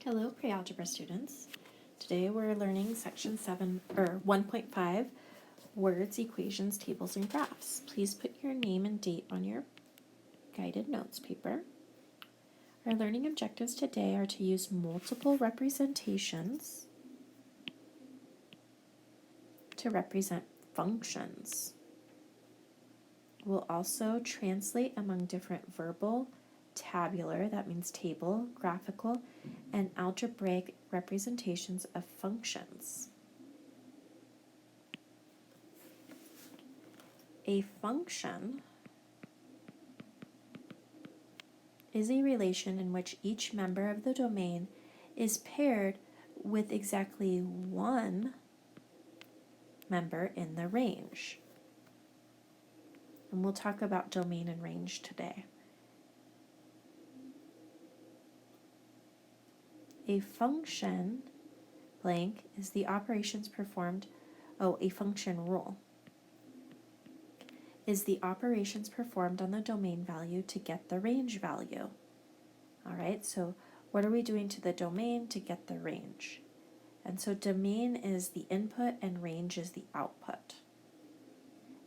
Hello, pre-algebra students. Today we're learning section 7 or 1.5 words, equations, tables, and graphs. Please put your name and date on your guided notes paper. Our learning objectives today are to use multiple representations to represent functions. We'll also translate among different verbal, tabular, that means table, graphical, and algebraic representations of functions. A function is a relation in which each member of the domain is paired with exactly one member in the range. And we'll talk about domain and range today. A function blank is the operations performed, a function rule is the operations performed on the domain value to get the range value. All right, so what are we doing to the domain to get the range? And so domain is the input and range is the output.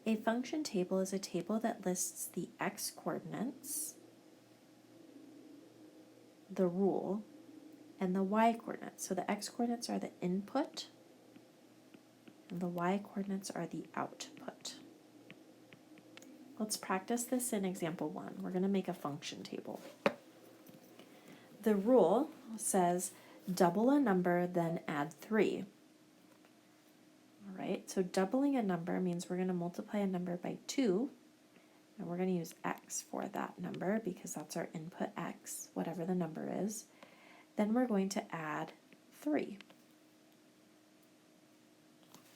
A function table is a table that lists the x-coordinates, the rule, and the y-coordinates. So the x-coordinates are the input, and the y-coordinates are the output. Let's practice this in example 1. We're going to make a function table. The rule says double a number, then add 3. All right, so doubling a number means we're going to multiply a number by 2, and we're going to use x for that number because that's our input x, whatever the number is. Then we're going to add 3.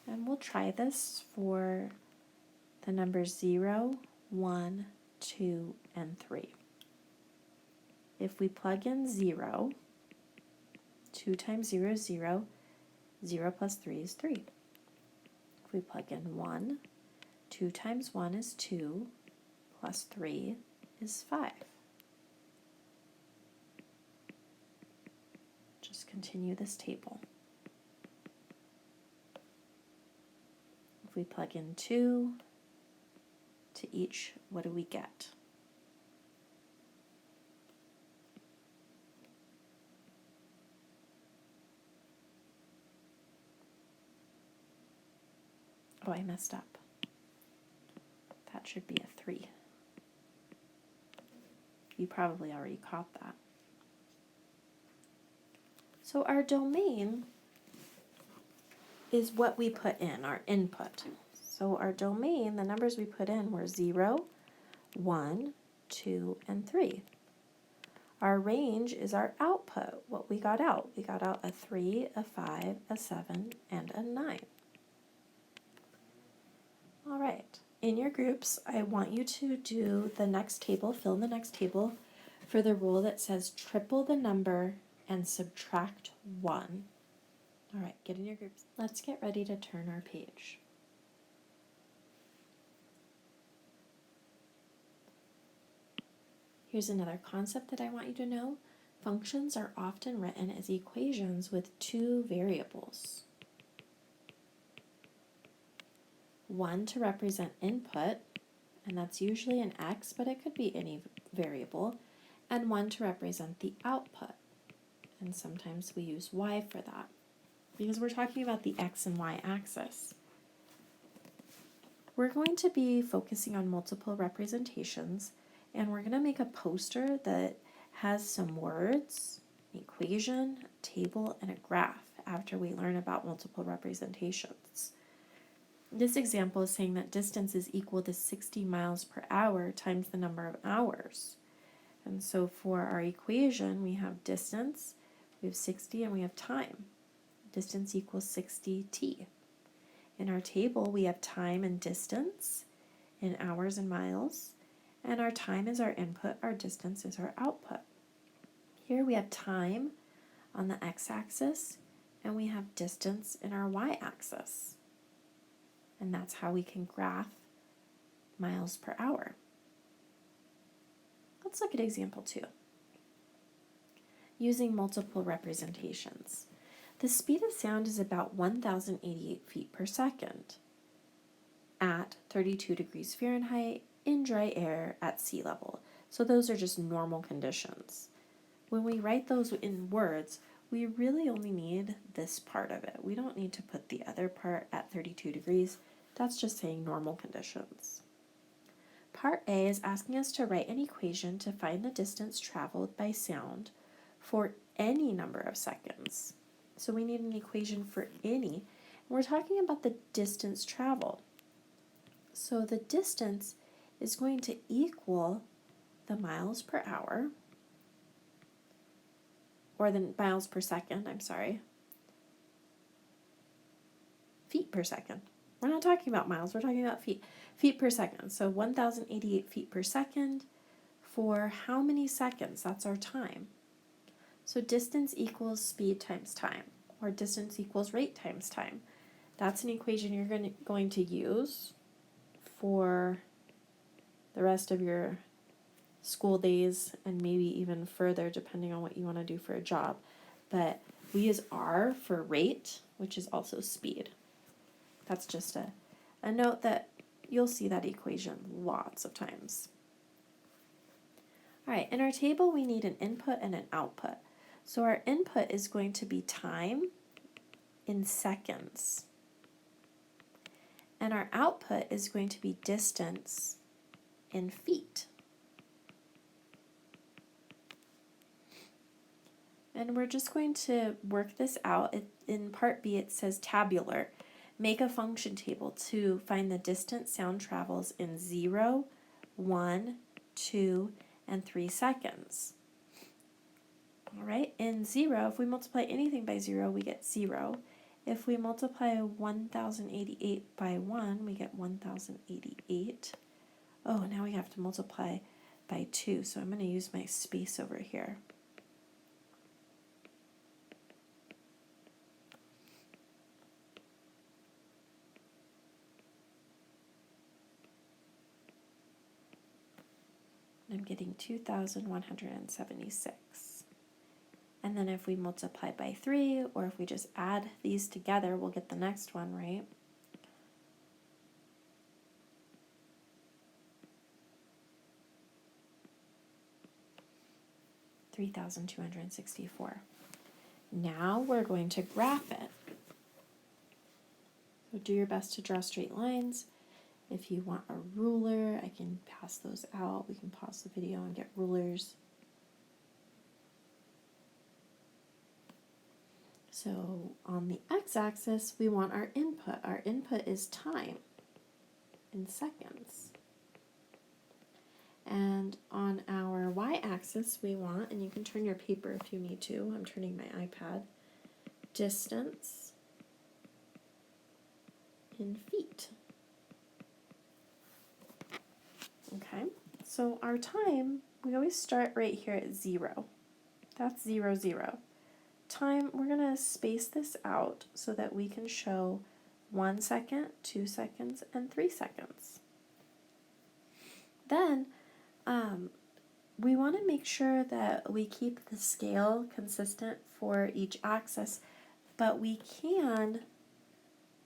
And we'll try this for the numbers 0, 1, 2, and 3. If we plug in 0, 2 times 0 is 0, 0 plus 3 is 3. If we plug in 1, 2 times 1 is 2, plus 3 is 5. Just continue this table. If we plug in 2 to each, what do we get? Oh, I messed up. That should be a 3. You probably already caught that. So our domain is what we put in, our input. So our domain, the numbers we put in were 0, 1, 2, and 3. Our range is our output, what we got out. We got out a 3, a 5, a 7, and a 9. All right, in your groups, I want you to do the next table, fill in the next table for the rule that says triple the number and subtract 1. All right, get in your groups. Let's get ready to turn our page. Here's another concept that I want you to know. Functions are often written as equations with 2 variables. One to represent input, and that's usually an x, but it could be any variable, and one to represent the output. And sometimes we use y for that, because we're talking about the x and y axis. We're going to be focusing on multiple representations, and we're going to make a poster that has some words, an equation, a table, and a graph after we learn about multiple representations. This example is saying that distance is equal to 60 miles per hour times the number of hours. And so for our equation, we have distance, we have 60, and we have time. Distance equals 60t. In our table, we have time and distance in hours and miles, and our time is our input, our distance is our output. Here we have time on the x-axis, and we have distance in our y-axis. And that's how we can graph miles per hour. Let's look at example 2. using multiple representations. The speed of sound is about 1,088 feet per second at 32 degrees Fahrenheit in dry air at sea level. So those are just normal conditions. When we write those in words, we really only need this part of it. We don't need to put the other part at 32 degrees. That's just saying normal conditions. Part A is asking us to write an equation to find the distance traveled by sound for any number of seconds. So we need an equation for any, and we're talking about the distance traveled. So the distance is going to equal the miles per hour, or the miles per second, feet per second. We're not talking about miles, we're talking about feet. Feet per second. So 1,088 feet per second for how many seconds? That's our time. So distance equals speed times time, or distance equals rate times time. That's an equation you're going to use for the rest of your school days and maybe even further depending on what you want to do for a job. But we use R for rate, which is also speed. That's just a note that you'll see that equation lots of times. All right, in our table we need an input and an output. So our input is going to be time in seconds. And our output is going to be distance in feet. And we're just going to work this out. In part B it says tabular. Make a function table to find the distance sound travels in 0, 1, 2, and 3 seconds. All right, in 0, if we multiply anything by 0, we get 0. If we multiply 1,088 by 1, we get 1,088. Oh, now we have to multiply by 2, so I'm going to use my space over here. I'm getting 2,176. And then if we multiply by 3, or if we just add these together, we'll get the next one, right? $3,264. Now we're going to graph it. So do your best to draw straight lines. If you want a ruler, I can pass those out. We can pause the video and get rulers. So on the x-axis, we want our input. Our input is time in seconds. And on our y-axis, we want, and you can turn your paper if you need to, I'm turning my iPad, distance in feet. Okay, so our time, we always start right here at 0. That's 0, 0. Time, we're going to space this out so that we can show 1 second, 2 seconds, and 3 seconds. Then we want to make sure that we keep the scale consistent for each axis, but we can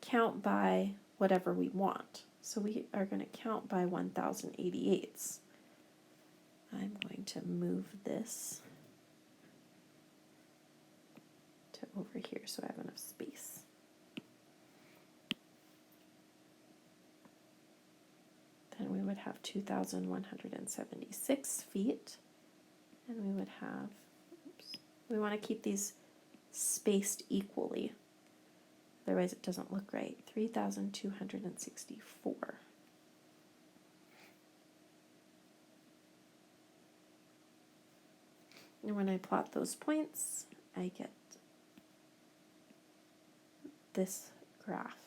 count by whatever we want. So we are going to count by 1,088s. I'm going to move this to over here so I have enough space. Then we would have 2,176 feet, and we would have, we want to keep these spaced equally, otherwise it doesn't look right, 3,264. And when I plot those points, I get this graph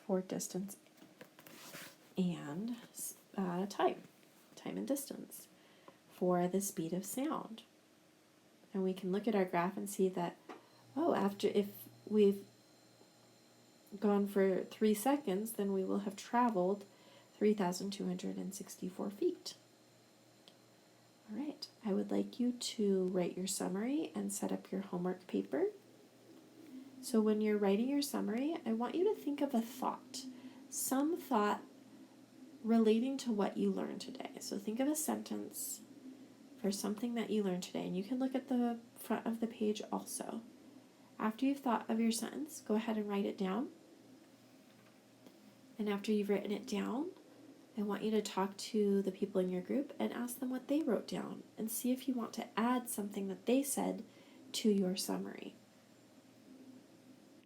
for distance and time and distance for the speed of sound. And we can look at our graph and see that, oh, if we've gone for 3 seconds, then we will have traveled 3,264 feet. All right, I would like you to write your summary and set up your homework paper. So when you're writing your summary, I want you to think of a thought, some thought relating to what you learned today. So think of a sentence for something that you learned today, and you can look at the front of the page also. After you've thought of your sentence, go ahead and write it down. And after you've written it down, I want you to talk to the people in your group and ask them what they wrote down and see if you want to add something that they said to your summary.